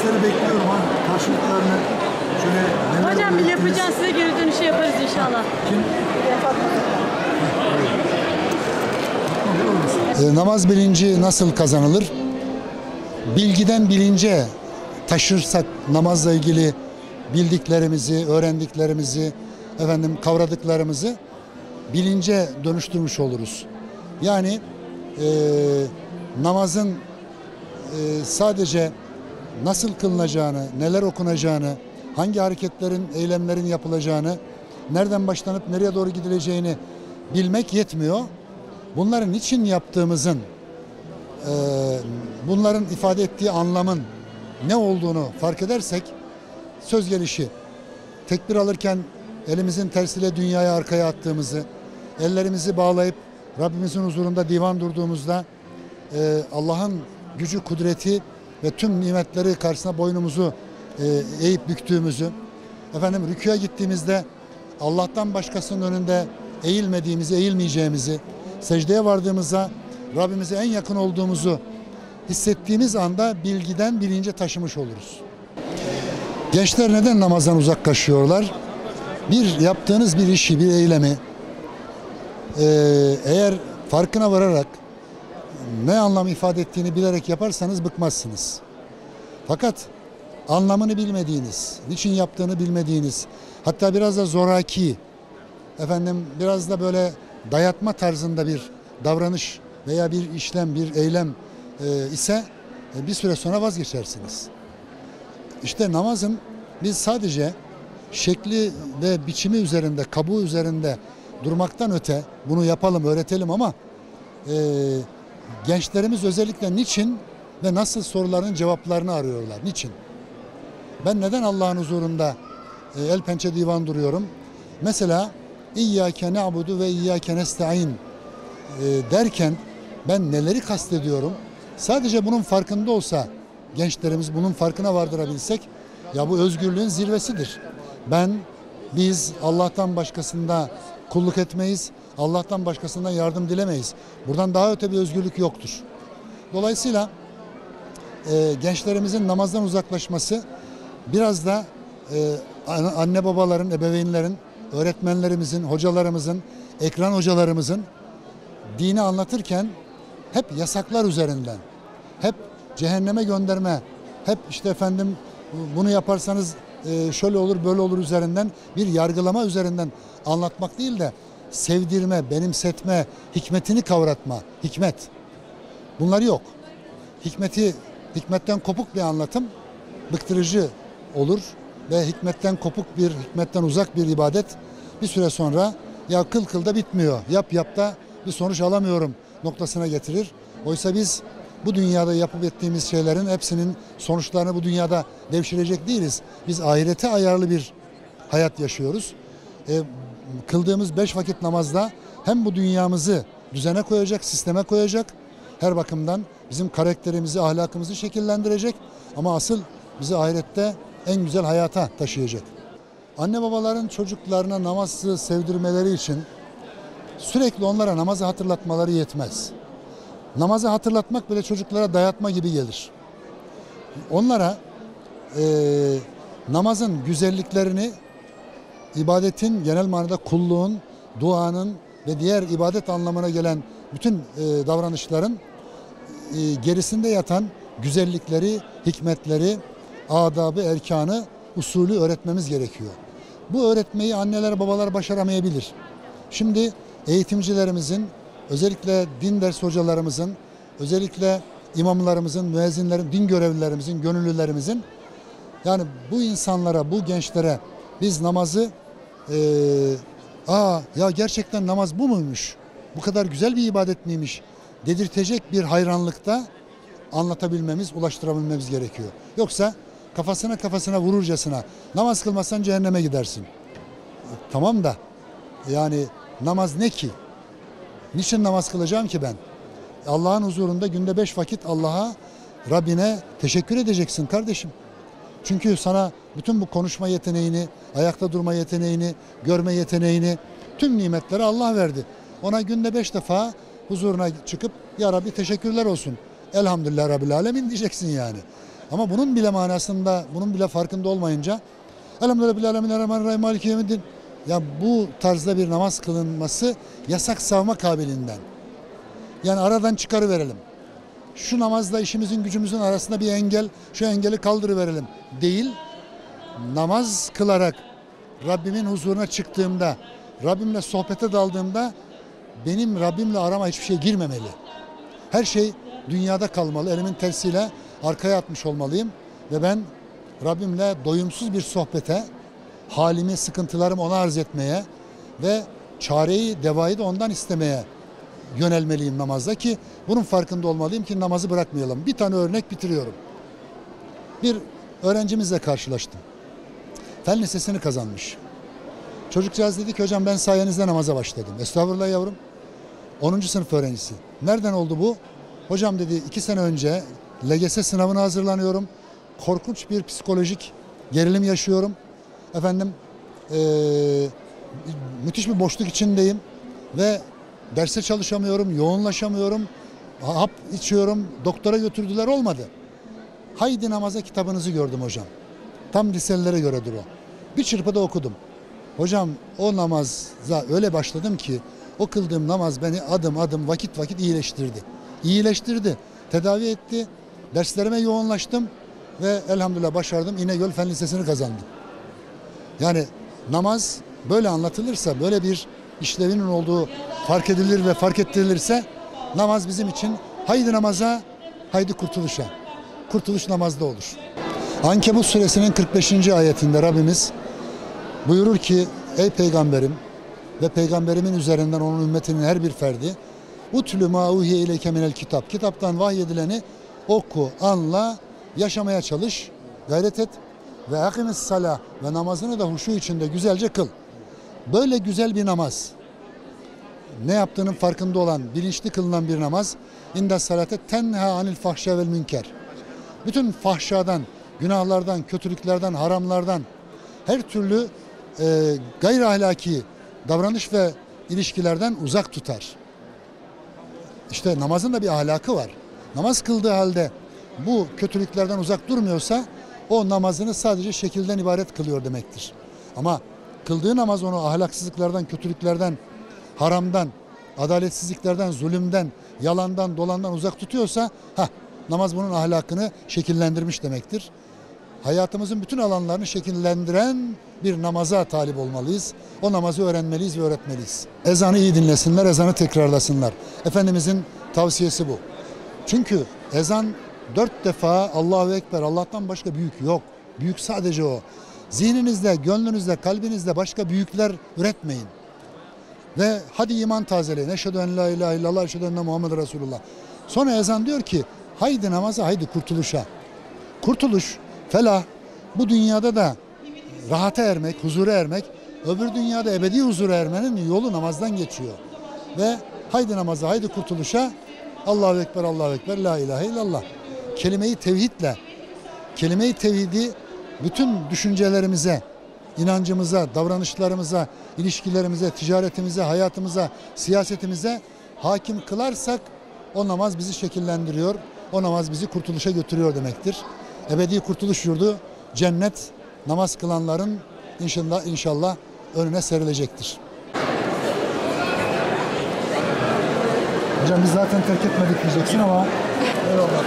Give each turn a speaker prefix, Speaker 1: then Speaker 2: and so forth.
Speaker 1: gençleri bekliyorum ha. Karşılıklarını şöyle neler
Speaker 2: Hocam bir
Speaker 1: öğrettiniz?
Speaker 2: yapacağız, size geri dönüşü yaparız inşallah.
Speaker 1: Kim? Namaz bilinci nasıl kazanılır? Bilgiden bilince taşırsak namazla ilgili bildiklerimizi, öğrendiklerimizi, kavradıklarımızı bilince dönüştürmüş oluruz. Yani namazın sadece nasıl kılınacağını, neler okunacağını, hangi hareketlerin, eylemlerin yapılacağını, nereden başlanıp nereye doğru gidileceğini bilmek yetmiyor. Bunların için yaptığımızın, bunların ifade ettiği anlamın ne olduğunu fark edersek, söz gelişi, tekbir alırken elimizin tersiyle dünyayı arkaya attığımızı, ellerimizi bağlayıp Rabbimizin huzurunda divan durduğumuzda Allah'ın gücü, kudreti ve tüm nimetleri karşısında boynumuzu eğip büktüğümüzü, rükûya gittiğimizde Allah'tan başkasının önünde eğilmediğimizi, eğilmeyeceğimizi, secdeye vardığımızda Rabbimize en yakın olduğumuzu hissettiğimiz anda bilgiden bilince taşımış oluruz. Gençler neden namazdan uzaklaşıyorlar? Bir, yaptığınız bir işi, bir eylemi eğer farkına vararak ne anlam ifade ettiğini bilerek yaparsanız bıkmazsınız. Fakat anlamını bilmediğiniz, niçin yaptığını bilmediğiniz, hatta biraz da zoraki, biraz da böyle dayatma tarzında bir davranış veya bir işlem, bir eylem ise bir süre sonra vazgeçersiniz. İşte namazın biz sadece şekli ve biçimi üzerinde, kabuğu üzerinde durmaktan öte bunu yapalım, öğretelim ama gençlerimiz özellikle niçin ve nasıl soruların cevaplarını arıyorlar. Niçin? Ben neden Allah'ın huzurunda el pençe divan duruyorum? Mesela İyyâke na'budu ve İyyâke nesta'in derken ben neleri kastediyorum? Sadece bunun farkında olsa gençlerimiz, bunun farkına vardırabilsek, ya bu özgürlüğün zirvesidir. Biz Allah'tan başkasında kulluk etmeyiz, Allah'tan başkasından yardım dilemeyiz. Buradan daha öte bir özgürlük yoktur. Dolayısıyla gençlerimizin namazdan uzaklaşması biraz da anne babaların, ebeveynlerin, öğretmenlerimizin, hocalarımızın, ekran hocalarımızın dini anlatırken hep yasaklar üzerinden, hep cehenneme gönderme, hep bunu yaparsanız şöyle olur böyle olur üzerinden bir yargılama üzerinden anlatmak değil de sevdirme, benimsetme, hikmetini kavratma, hikmet. Bunlar yok. Hikmetten kopuk bir anlatım bıktırıcı olur ve hikmetten uzak bir ibadet bir süre sonra ya kıl da bitmiyor, yap da bir sonuç alamıyorum noktasına getirir. Oysa biz bu dünyada yapıp ettiğimiz şeylerin hepsinin sonuçlarını bu dünyada devşirecek değiliz. Biz ahirete ayarlı bir hayat yaşıyoruz. Kıldığımız 5 vakit namazda hem bu dünyamızı düzene koyacak, sisteme koyacak, her bakımdan bizim karakterimizi, ahlakımızı şekillendirecek ama asıl bizi ahirette en güzel hayata taşıyacak. Anne babaların çocuklarına namazı sevdirmeleri için sürekli onlara namazı hatırlatmaları yetmez. Namazı hatırlatmak bile çocuklara dayatma gibi gelir. Onlara namazın güzelliklerini, ibadetin genel manada kulluğun, duanın ve diğer ibadet anlamına gelen bütün davranışların gerisinde yatan güzellikleri, hikmetleri, adabı, erkanı, usulü öğretmemiz gerekiyor. Bu öğretmeyi anneler, babalar başaramayabilir. Şimdi eğitimcilerimizin, özellikle din ders hocalarımızın, özellikle imamlarımızın, müezzinlerin, din görevlilerimizin, gönüllülerimizin, yani bu insanlara, bu gençlere biz namazı ya gerçekten namaz bu muymuş? Bu kadar güzel bir ibadet miymiş? Dedirtecek bir hayranlıkta anlatabilmemiz, ulaştırabilmemiz gerekiyor. Yoksa kafasına vururcasına namaz kılmazsan cehenneme gidersin. Tamam da yani namaz ne ki? Niçin namaz kılacağım ki ben? Allah'ın huzurunda günde 5 vakit Rabbine teşekkür edeceksin kardeşim. Çünkü sana bütün bu konuşma yeteneğini, ayakta durma yeteneğini, görme yeteneğini, tüm nimetleri Allah verdi. Ona günde 5 defa huzuruna çıkıp ya Rabbi teşekkürler olsun. Elhamdülillah Rabbil Alemin diyeceksin yani. Ama bunun bile manasında, bunun bile farkında olmayınca Elhamdülillahirrahmanirrahim maliki yevmiddin. Ya bu tarzda bir namaz kılınması yasak savma kabiliğinden. Yani aradan çıkarıverelim. Şu namazla işimizin gücümüzün arasında bir engel, şu engeli kaldırıverelim değil. Namaz kılarak Rabbimin huzuruna çıktığımda, Rabbimle sohbete daldığımda benim Rabbimle arama hiçbir şey girmemeli. Her şey dünyada kalmalı. Elimin tersiyle arkaya atmış olmalıyım. Ve ben Rabbimle doyumsuz bir sohbete, halimi, sıkıntılarımı ona arz etmeye ve çareyi, devayı da ondan istemeye yönelmeliyim namazda ki bunun farkında olmalıyım ki namazı bırakmayalım. Bir tane örnek bitiriyorum. Bir öğrencimizle karşılaştım. Fen lisesini kazanmış. Çocukcağız dedi ki hocam ben sayenizde namaza başladım. Estağfurullah yavrum. 10. sınıf öğrencisi. Nereden oldu bu? Hocam dedi 2 sene önce LGS sınavına hazırlanıyorum. Korkunç bir psikolojik gerilim yaşıyorum. Efendim müthiş bir boşluk içindeyim ve derse çalışamıyorum, yoğunlaşamıyorum. Hap içiyorum, doktora götürdüler olmadı. Haydi namaza kitabınızı gördüm hocam. Tam liselilere göredir o. Bir çırpıda okudum. Hocam o namaza öyle başladım ki o kıldığım namaz beni adım adım vakit vakit iyileştirdi. İyileştirdi, tedavi etti. Derslerime yoğunlaştım ve elhamdülillah başardım. İnegöl Fen Lisesi'ni kazandım. Yani namaz böyle anlatılırsa, böyle bir işlevinin olduğu fark edilir ve fark ettirilirse namaz bizim için haydi namaza, haydi kurtuluşa. Kurtuluş namazda olur. Ankebut suresinin 45. ayetinde Rabbimiz buyurur ki ey peygamberim ve peygamberimin üzerinden onun ümmetinin her bir ferdi utlü ma uhiye ileyke minel kitap. Kitaptan vahyedileni oku, anla, yaşamaya çalış, gayret et ve akimis salah ve namazını da huşu içinde güzelce kıl. Böyle güzel bir namaz, ne yaptığının farkında olan, bilinçli kılınan bir namaz inda salate tenha anil fahşa vel münker. Bütün fahşadan, günahlardan, kötülüklerden, haramlardan, her türlü gayri ahlaki davranış ve ilişkilerden uzak tutar. İşte namazın da bir ahlakı var. Namaz kıldığı halde bu kötülüklerden uzak durmuyorsa o namazını sadece şekilden ibaret kılıyor demektir. Ama kıldığı namaz onu ahlaksızlıklardan, kötülüklerden, haramdan, adaletsizliklerden, zulümden, yalandan, dolandan uzak tutuyorsa namaz bunun ahlakını şekillendirmiş demektir. Hayatımızın bütün alanlarını şekillendiren bir namaza talip olmalıyız. O namazı öğrenmeliyiz ve öğretmeliyiz. Ezanı iyi dinlesinler, ezanı tekrarlasınlar. Efendimizin tavsiyesi bu. Çünkü ezan 4 defa Allahu Ekber, Allah'tan başka büyük yok. Büyük sadece o. Zihninizde, gönlünüzde, kalbinizde başka büyükler üretmeyin. Ve hadi iman tazeleyin. Eşhedü en la ilahe illallah, eşhedü enne Muhammed Resulullah. Sonra ezan diyor ki haydi namaza, haydi kurtuluşa. Kurtuluş, felah, bu dünyada da rahata ermek, huzura ermek, öbür dünyada ebedi huzura ermenin yolu namazdan geçiyor. Ve haydi namaza, haydi kurtuluşa, Allahu Ekber, Allahu Ekber, la ilahe illallah. Kelime-i tevhidle, kelime-i tevhidi bütün düşüncelerimize, inancımıza, davranışlarımıza, ilişkilerimize, ticaretimize, hayatımıza, siyasetimize hakim kılarsak o namaz bizi şekillendiriyor, o namaz bizi kurtuluşa götürüyor demektir. Ebedi kurtuluş yurdu cennet namaz kılanların inşallah önüne serilecektir. Hocam biz zaten terk etmedik diyeceksin ama eyvallah.